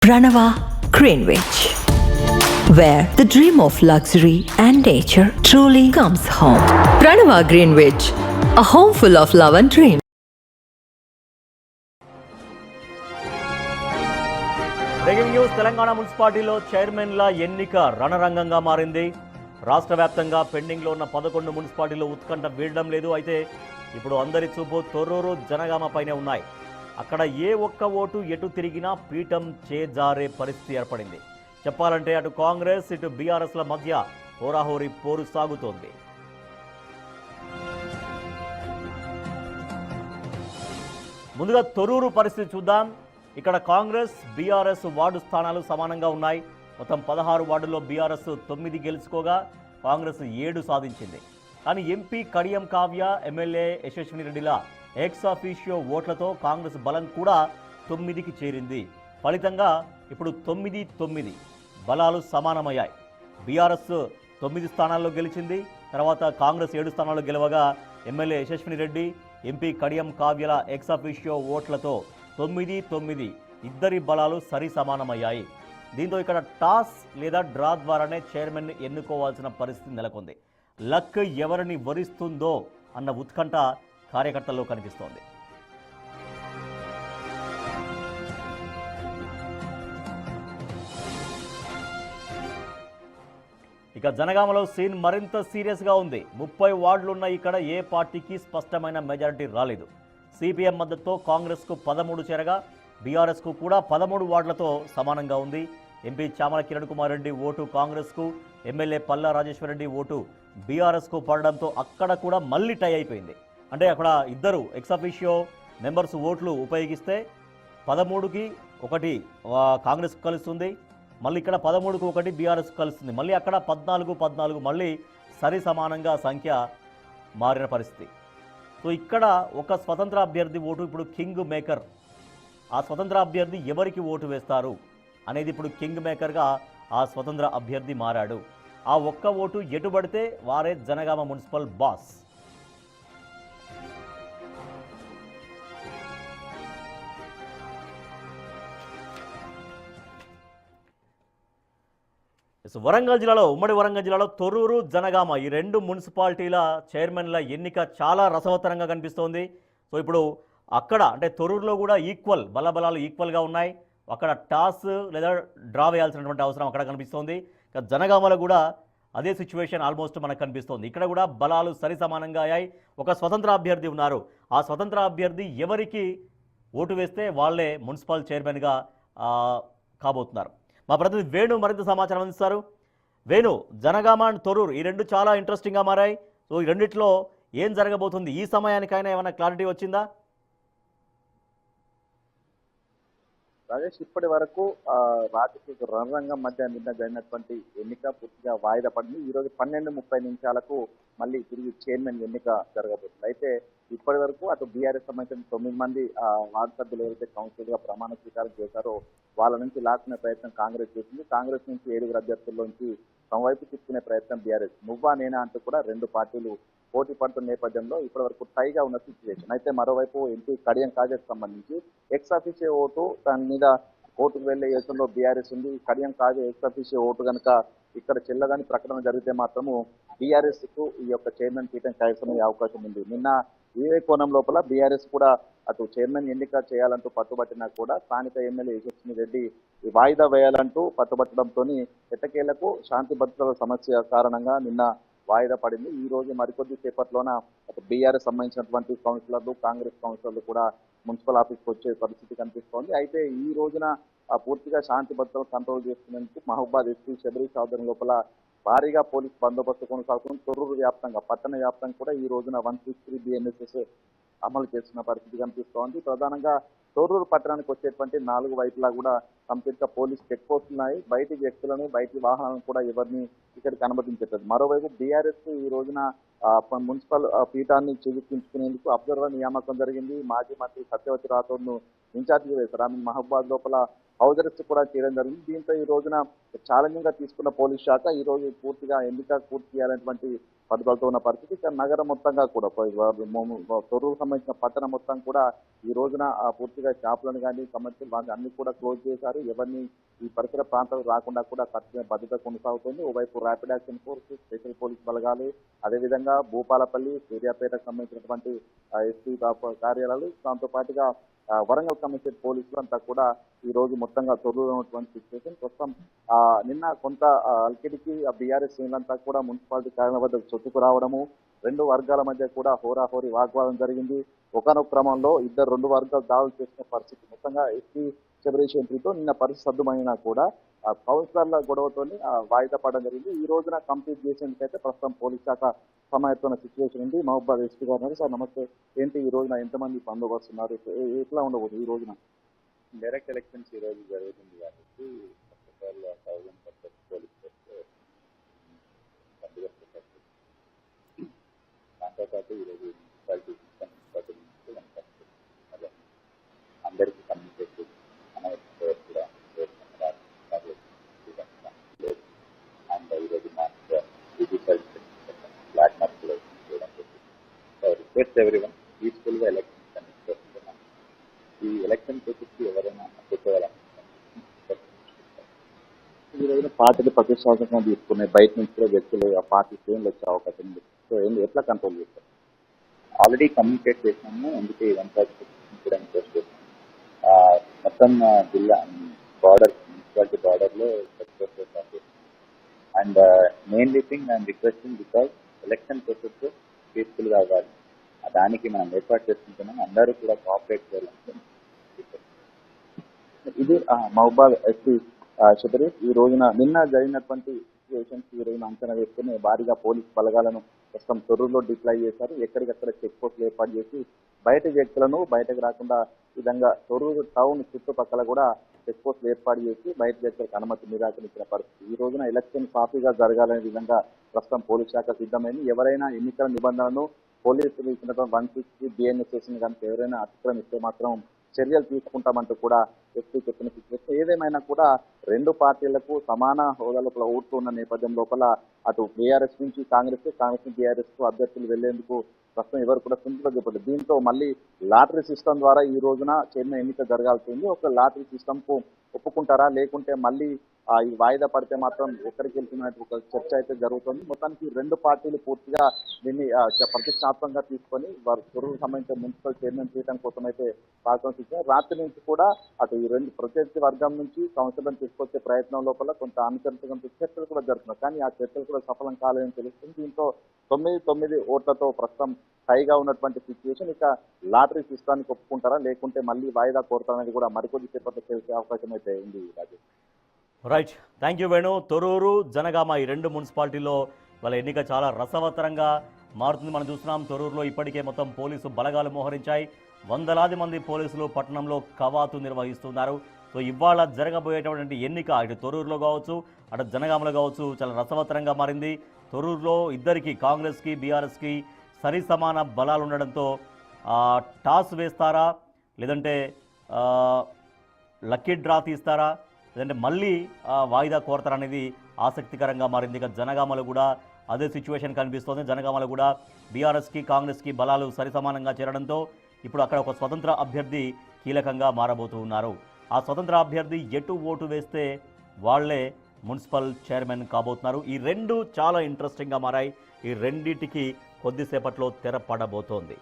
Pranava Greenwich, where the dream of luxury and nature truly comes home. Pranava Greenwich, a home full of love and dreams. Breaking news. Telangana మున్సిపాలిటీలో చైర్మన్ల ఎన్నిక రణరంగంగా మారింది. రాష్ట్ర వ్యాప్తంగా పెండింగ్లో ఉన్న 11 మున్సిపాలిటీలో ఉత్కంఠ వీడడం లేదు. అయితే ఇప్పుడు అందరి చూపు తొర్రూరు జనగామ పైనే ఉన్నాయి. అక్కడ ఏ ఒక్క ఓటు ఎటు తిరిగినా పీఠం చేజారే పరిస్థితి ఏర్పడింది. చెప్పాలంటే అటు కాంగ్రెస్ ఇటు బీఆర్ఎస్ల మధ్య హోరాహోరీ పోరు సాగుతోంది. ముందుగా తొర్రూరు పరిస్థితి చూద్దాం. ఇక్కడ కాంగ్రెస్ బీఆర్ఎస్ వార్డు స్థానాలు సమానంగా ఉన్నాయి. మొత్తం 16 వార్డుల్లో బీఆర్ఎస్ 9 గెలుచుకోగా కాంగ్రెస్ 7 సాధించింది. కానీ ఎంపీ కడియం కావ్య, ఎమ్మెల్యే యశస్విని రెడ్డిల ఎక్స్ అఫీషియో ఓట్లతో కాంగ్రెస్ బలం కూడా 9కి చేరింది. ఫలితంగా ఇప్పుడు 9-9 బలాలు సమానమయ్యాయి. బీఆర్ఎస్ 9 స్థానాల్లో గెలిచింది. తర్వాత కాంగ్రెస్ 7 స్థానాల్లో గెలవగా ఎమ్మెల్యే యశస్విని రెడ్డి, ఎంపీ కడియం కావ్యల ఎక్స్ అఫీషియో ఓట్లతో 9-9 ఇద్దరి బలాలు సరి సమానమయ్యాయి. దీంతో ఇక్కడ టాస్ లేదా డ్రా ద్వారానే చైర్మన్ ఎన్నుకోవాల్సిన పరిస్థితి నెలకొంది. లక్ ఎవరిని వరిస్తుందో అన్న ఉత్కంఠ కార్యకర్తల్లో కనిపిస్తోంది. ఇక జనగామలో సీన్ మరింత సీరియస్గా ఉంది. 30 వార్డులున్న ఇక్కడ ఏ పార్టీకి స్పష్టమైన మెజారిటీ రాలేదు. సిపిఎం మద్దతుతో కాంగ్రెస్కు 13 చేరగా బీఆర్ఎస్కు కూడా 13 వార్డులతో సమానంగా ఉంది. ఎంపీ చామల కిరణ్ కుమార్ రెడ్డి ఓటు కాంగ్రెస్కు, ఎమ్మెల్యే పల్లా రాజేశ్వరరెడ్డి ఓటు బీఆర్ఎస్కు పడడంతో అక్కడ కూడా మళ్ళీ టై అయిపోయింది. అంటే అక్కడ ఇద్దరు ఎక్సఫీషియో మెంబర్స్ ఓట్లు ఉపయోగిస్తే 13కి 1 కాంగ్రెస్కు కలుస్తుంది. మళ్ళీ ఇక్కడ 13కు 1 బీఆర్ఎస్కు కలుస్తుంది. మళ్ళీ అక్కడ 14-14 మళ్ళీ సరి సమానంగా సంఖ్య మారిన పరిస్థితి. సో ఇక్కడ ఒక స్వతంత్ర అభ్యర్థి ఓటు ఇప్పుడు కింగ్ మేకర్. ఆ స్వతంత్ర అభ్యర్థి ఎవరికి ఓటు వేస్తారు అనేది ఇప్పుడు కింగ్ మేకర్గా ఆ స్వతంత్ర అభ్యర్థి మారాడు. ఆ ఒక్క ఓటు ఎటుబడితే వారే జనగామ మున్సిపల్ బాస్. వరంగల్ జిల్లాలో, ఉమ్మడి వరంగల్ జిల్లాలో తొర్రూరు జనగామ ఈ 2 మున్సిపాలిటీల చైర్మన్ల ఎన్నిక చాలా రసవత్తరంగా కనిపిస్తోంది. సో ఇప్పుడు అక్కడ అంటే తొర్రూరులో కూడా బలబలాలు ఈక్వల్గా ఉన్నాయి. అక్కడ టాస్ లేదా డ్రా వేయాల్సినటువంటి అవసరం అక్కడ కనిపిస్తోంది. ఇక జనగామలో కూడా అదే సిచ్యువేషన్ ఆల్మోస్ట్ మనకు కనిపిస్తోంది. ఇక్కడ కూడా బలాలు సరి సమానంగా అయ్యాయి. ఒక స్వతంత్ర అభ్యర్థి ఉన్నారు. ఆ స్వతంత్ర అభ్యర్థి ఎవరికి ఓటు వేస్తే వాళ్ళే మున్సిపల్ చైర్మన్గా కాబోతున్నారు. మా ప్రతినిధి వేణు మరింత సమాచారం అందిస్తారు. వేణు, జనగామ అండ్ తొర్రూరు ఈ 2 చాలా ఇంట్రెస్టింగ్గా మారాయి. సో ఈ రెండిట్లో ఏం జరగబోతుంది? ఈ సమయానికైనా ఏమైనా క్లారిటీ వచ్చిందా? రాజేష్, ఇప్పటి వరకు రాజకీయ రణరంగం మధ్య నిన్న జరిగినటువంటి ఎన్నిక పూర్తిగా వాయిదా పడింది. ఈ రోజు 12:30 నిమిషాలకు మళ్ళీ తిరిగి చైర్మన్ ఎన్నిక జరగబోతుంది. అయితే ఇప్పటి వరకు అటు బీఆర్ఎస్ సంబంధించిన 9 మంది వార్డు సభ్యులు ఎవరైతే కౌన్సిలర్ గా ప్రమాణ స్వీకారం చేశారో వాళ్ళ నుంచి లాక్కునే ప్రయత్నం కాంగ్రెస్ చేసింది. కాంగ్రెస్ నుంచి 7 అభ్యర్థుల్లోంచి తమ వైపు తీసుకునే ప్రయత్నం బీఆర్ఎస్. నువ్వా నేనా అంటూ కూడా 2 పార్టీలు పోటీ పడుతున్న నేపథ్యంలో ఇప్పటి వరకు టైగా ఉన్న సిచ్యువేషన్. అయితే మరోవైపు ఎంపీ కడియం కావ్యకు సంబంధించి ఎక్స్ అఫీషియో ఓటు, దాని మీద కోర్టుకు వెళ్లే యోచనలో బీఆర్ఎస్ ఉంది. Kadiyam Kavya ex officio vote కనుక ఇక్కడ చెల్లదని ప్రకటన జరిగితే మాత్రము బీఆర్ఎస్ కు ఈ యొక్క చైర్మన్ పీఠం కైవసమయ్యే అవకాశం ఉంది. నిన్న ఏ కోణం లోపల బీఆర్ఎస్ కూడా అటు చైర్మన్ ఎన్నిక చేయాలంటూ పట్టుబట్టినా కూడా స్థానిక ఎమ్మెల్యే యశస్విని రెడ్డి వాయిదా వేయాలంటూ పట్టుబట్టడంతో ఎట్టకేలకు శాంతి భద్రతల సమస్య కారణంగా నిన్న వాయిదా పడింది. ఈ రోజు మరికొద్ది సేపట్లోన అటు బీఆర్ఎస్ సంబంధించినటువంటి కౌన్సిలర్లు, కాంగ్రెస్ కౌన్సిలర్లు కూడా మున్సిపల్ ఆఫీస్కి వచ్చే పరిస్థితి కనిపిస్తోంది. అయితే ఈ రోజున పూర్తిగా శాంతి భద్రతలు కంట్రోల్ చేసుకునేందుకు మహబూబాద్ ఎస్పీ శబరి చౌదరి లోపల భారీగా పోలీస్ బందోబస్తు కొనసాగుతుంది. తొర్రూరు వ్యాప్తంగా, పట్టణ వ్యాప్తంగా కూడా ఈ రోజున 163 BNSS అమలు చేస్తున్న పరిస్థితి కనిపిస్తోంది. ప్రధానంగా తొర్రూరు పట్టణానికి వచ్చేటువంటి 4 వైపులా కూడా కంప్లీట్గా పోలీస్ చెక్ పోస్టులు ఉన్నాయి. బయటి వ్యక్తులను, బయటి వాహనాలను కూడా ఎవరిని ఇక్కడికి అనుమతించట్లేదు. మరోవైపు బీఆర్ఎస్ ఈ రోజున మున్సిపల్ పీఠాన్ని చేజిక్కించుకునేందుకు అబ్జర్వర్ నియామకం జరిగింది. మాజీ మంత్రి సత్యవతి రాథోడ్ను ఇన్ఛార్జిగా వేశారు. ఆమె మహబూబాద్ లోపల హౌస్ అరెస్ట్ కూడా చేయడం జరిగింది. దీంతో ఈ రోజున ఛాలెంజింగ్ గా తీసుకున్న పోలీస్ శాఖ ఈ రోజు పూర్తిగా ఎన్నిక పూర్తి చేయాలనేటువంటి పట్టుదలతో ఉన్న పరిస్థితి. ఇక నగరం మొత్తంగా కూడా తొర్రూరు సంబంధించిన పట్టణం మొత్తం కూడా ఈ రోజున పూర్తిగా షాపులను కానీ కమర్షియల్ వాళ్ళు అన్ని కూడా క్లోజ్ చేశారు. ఎవరిని ఈ పరిసర ప్రాంతాలకు రాకుండా కూడా కఠిన భద్రత కొనసాగుతుంది. ఓవైపు rapid action force, special police బలగాలు, అదేవిధంగా భూపాలపల్లి, సూర్యాపేటకు సంబంధించినటువంటి ఎస్పీ కార్యాలయాలు, దాంతో పాటుగా వరంగల్ కమిషనర్ పోలీసులు అంతా కూడా ఈ రోజు మొత్తంగా తొర్రూరు ఉన్నటువంటి సిచ్యువేషన్. ప్రస్తుతం నిన్న కొంత అల్కిడికి బీఆర్ఎస్ శ్రేణులంతా కూడా మున్సిపాలిటీ కార్యాలయం వద్దకు చొచ్చుకు రావడము, రెండు వర్గాల మధ్య కూడా హోరాహోరీ వాగ్వాదం జరిగింది. ఒకనొక క్రమంలో రెండు వర్గాలు దాడులు చేసిన పరిస్థితి. మొత్తంగా ఎస్పీ శబరీష్ ఎంట్రీతో నిన్న పరిస్థితి సద్దుమైనా కూడా కౌన్సిలర్ల గొడవతో వాయిదా పడడం జరిగింది. ఈ రోజున కంప్లీట్ చేసేందుకైతే ప్రస్తుతం పోలీస్ శాఖ సమాయత్తమైన సిచ్యువేషన్ ఉంది. మహబూబాద్ ఎస్పీ గారు ఉన్నారు. సార్ నమస్తే. ఏంటి ఈ రోజున ఎంతమంది బందోబస్తు ఉన్నారు, ఎట్లా ఉండబోతుంది ఈ రోజున? డైరెక్ట్ ఎలక్షన్స్ ఈ రోజు జరుగుతుంది కాబట్టి ఫస్ట్ ఆఫ్ ఆల్ 1000% పోలీస్ దాంతో పాటు ఈరోజు మున్సిపాలిటీ అందరికీ కమ్యూనికేట్ చేసి కూడా అండ్ ఈరోజు మాకు డిజిటల్ బ్లాక్ మార్క్ కూడా చేయడం రిక్వెస్ట్ ఎవరీవన్ పీస్ఫుల్గా ఎలక్షన్స్ కండక్ట్ చేస్తున్నాం. ఈ ఎలక్షన్ వచ్చేసి ఎవరైనా ఈ రోజున పార్టీలు ప్రతిష్టాత్మకంగా తీసుకునే బయట నుంచి కూడా వ్యక్తులు ఆ పార్టీ శ్రేణులు వచ్చే అవకాశం ఉంది. సో ఎట్లా కంట్రోల్ చేస్తారు? ఆల్రెడీ కమ్యూనికేట్ చేసినాము. అందుకే ఇదంతా కూడా రిక్వెస్ట్ చేస్తాము. మొత్తం జిల్లా బార్డర్, మున్సిపాలిటీ బార్డర్లో and mainly thing I'm requesting because election process పీస్ఫుల్గా అవ్వాలి. దానికి మనం ఏర్పాటు చేసుకుంటున్నాం. అందరూ కూడా కోఆపరేట్ చేయాలి. ఇది మహబూబాద్ ఎస్పీ శబరీష్. ఈ రోజున నిన్న జరిగినటువంటి సిచ్యువేషన్స్ ఈ రోజున అంచనా వేసుకుని భారీగా పోలీస్ బలగాలను ప్రస్తుతం తొర్రూరులో డిప్లాయ్ చేశారు. ఎక్కడికక్కడ చెక్ పోస్టులు ఏర్పాటు చేసి బయట వ్యక్తులను బయటకు రాకుండా విధంగా తొర్రూరు టౌన్ చుట్టుపక్కల కూడా చెక్ పోస్టులు ఏర్పాటు చేసి బయట వ్యక్తులకు అనుమతి నిరాకరించిన పరిస్థితి. ఈ రోజున ఎలక్షన్ సాఫీగా జరగాలనే విధంగా ప్రస్తుతం పోలీస్ శాఖ సిద్ధమైంది. ఎవరైనా ఎన్నికల నిబంధనలను పోలీసులు ఇచ్చినటువంటి 160 బిఎన్ఎస్ స్టేషన్ కనుక ఎవరైనా అతిక్రమిస్తే మాత్రం చర్యలు తీసుకుంటామంటూ కూడా ఎస్పీ చెప్పిన సిచ్యువేషన్. ఏదేమైనా కూడా రెండు పార్టీలకు సమాన హోదా లోపల ఓట్లు ఉన్న నేపథ్యం లోపల అటు బీఆర్ఎస్ నుంచి కాంగ్రెస్ నుంచి బీఆర్ఎస్ కు అభ్యర్థులు వెళ్లేందుకు ప్రస్తుతం ఎవరు కూడా సింపుల్గా చెప్పలేదు. దీంతో మళ్ళీ లాటరీ సిస్టమ్ ద్వారా ఈ రోజున చైర్మన్ ఎన్నిక జరగాల్సింది. ఒక లాటరీ సిస్టమ్ కు ఒప్పుకుంటారా, లేకుంటే మళ్ళీ ఈ వాయిదా పడితే మాత్రం ఎక్కడికి వెళ్తున్నట్టు ఒక చర్చ అయితే జరుగుతుంది. మొత్తానికి రెండు పార్టీలు పూర్తిగా దీన్ని ప్రతిష్టాత్మకంగా తీసుకొని వారు తొర్రూరు సంబంధించిన మున్సిపల్ చైర్మన్ చేయడం కోసం అయితే పాల్గొని రాత్రి నుంచి కూడా అటు ఈ రెండు ప్రత్యర్థి వర్గం నుంచి కౌన్సిలర్లను తీసుకొచ్చే ప్రయత్నం లోపల కొంత అనుచరులతో చర్చలు కూడా జరుగుతున్నాయి. కానీ ఆ చర్చలు కూడా సఫలం కాలేదని తెలుస్తుంది. దీంతో 9 ఓట్లతో ప్రస్తుతం హైగా ఉన్నటువంటి సిచ్యువేషన్. ఇక లాటరీ సిస్టానికి ఒప్పుకుంటారా, లేకుంటే మళ్ళీ వాయిదా కోరుతారనేది కూడా మరికొద్ది సేపట్లో తెలిసే అవకాశం అయితే ఉంది. Rajesh. Right, thank you Venu. Thorrur, Janagama ఈ రెండు మున్సిపాలిటీలో వాళ్ళ ఎన్నిక చాలా రసవత్తరంగా మారుతుంది. మనం చూస్తున్నాం తొర్రూరులో ఇప్పటికే మొత్తం పోలీసు బలగాలు మోహరించాయి. వందలాది మంది పోలీసులు పట్టణంలో కవాతు నిర్వహిస్తున్నారు. సో ఇవాళ జరగబోయేటటువంటి ఎన్నిక ఇటు తొర్రూరులో కావచ్చు, అటు జనగామలో కావచ్చు చాలా రసవత్తరంగా మారింది. తొర్రూరులో ఇద్దరికి, కాంగ్రెస్కి బీఆర్ఎస్కి సరి సమాన బలాలు ఉండడంతో టాస్ వేస్తారా, లేదంటే లక్కీ డ్రా తీస్తారా, లేదంటే మళ్ళీ వాయిదా కోరతారా అనేది ఆసక్తికరంగా మారింది. ఇక జనగామలో కూడా అదే సిచ్యువేషన్ కనిపిస్తోంది. జనగామలో కూడా బీఆర్ఎస్కి కాంగ్రెస్కి బలాలు సరి సమానంగా చేరడంతో ఇప్పుడు అక్కడ ఒక స్వతంత్ర అభ్యర్థి కీలకంగా మారబోతూ ఉన్నారు. ఆ స్వతంత్ర అభ్యర్థి ఎటు ఓటు వేస్తే వాళ్లే మున్సిపల్ చైర్మన్ కాబోతున్నారు. ఈ రెండు చాలా ఇంట్రెస్టింగ్గా మారాయి. ఈ రెండింటికి కొద్దిసేపట్లో తెర పడబోతోంది.